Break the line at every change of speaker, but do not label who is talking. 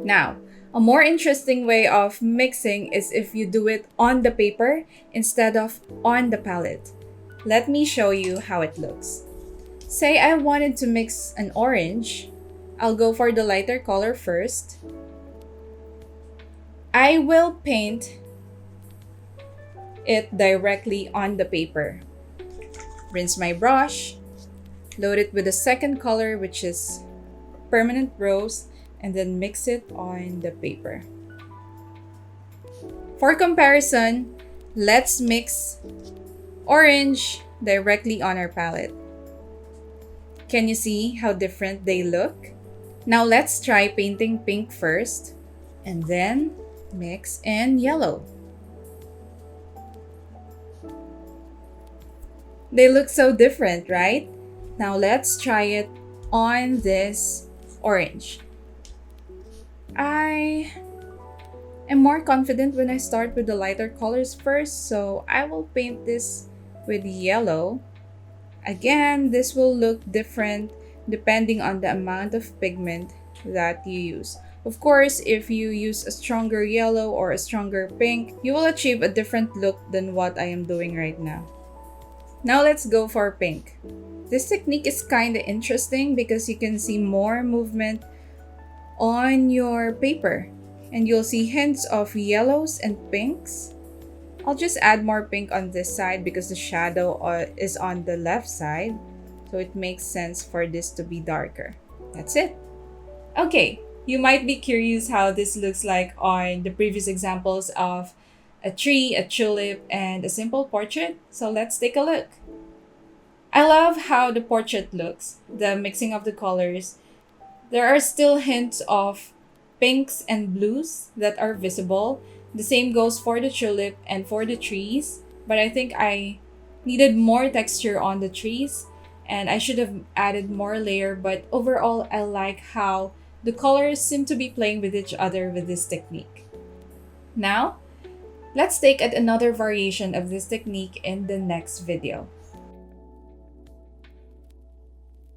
Now, a more interesting way of mixing is if you do it on the paper instead of on the palette. Let me show you how it looks. Say I wanted to mix an orange. I'll go for the lighter color first. I will paint it directly on the paper. Rinse my brush, load it with the second color, which is permanent rose, and then mix it on the paper. For comparison, let's mix orange directly on our palette. Can you see how different they look? Now let's try painting pink first, and then mix in yellow. They look so different, right? Now let's try it on this orange. I am more confident when I start with the lighter colors first, so I will paint this with yellow. Again, this will look different depending on the amount of pigment that you use. Of course, if you use a stronger yellow or a stronger pink, you will achieve a different look than what I am doing right now. Now let's go for pink. This technique is kind of interesting because you can see more movement on your paper and you'll see hints of yellows and pinks. I'll just add more pink on this side because the shadow is on the left side, so it makes sense for this to be darker. That's it. Okay, you might be curious how this looks like on the previous examples of a tree, a tulip, and a simple portrait. So let's take a look. I love how the portrait looks, the mixing of the colors. There are still hints of pinks and blues that are visible. The same goes for the tulip and for the trees, but I think I needed more texture on the trees and I should have added more layer, but overall I like how the colors seem to be playing with each other with this technique. Now, let's take at another variation of this technique in the next video.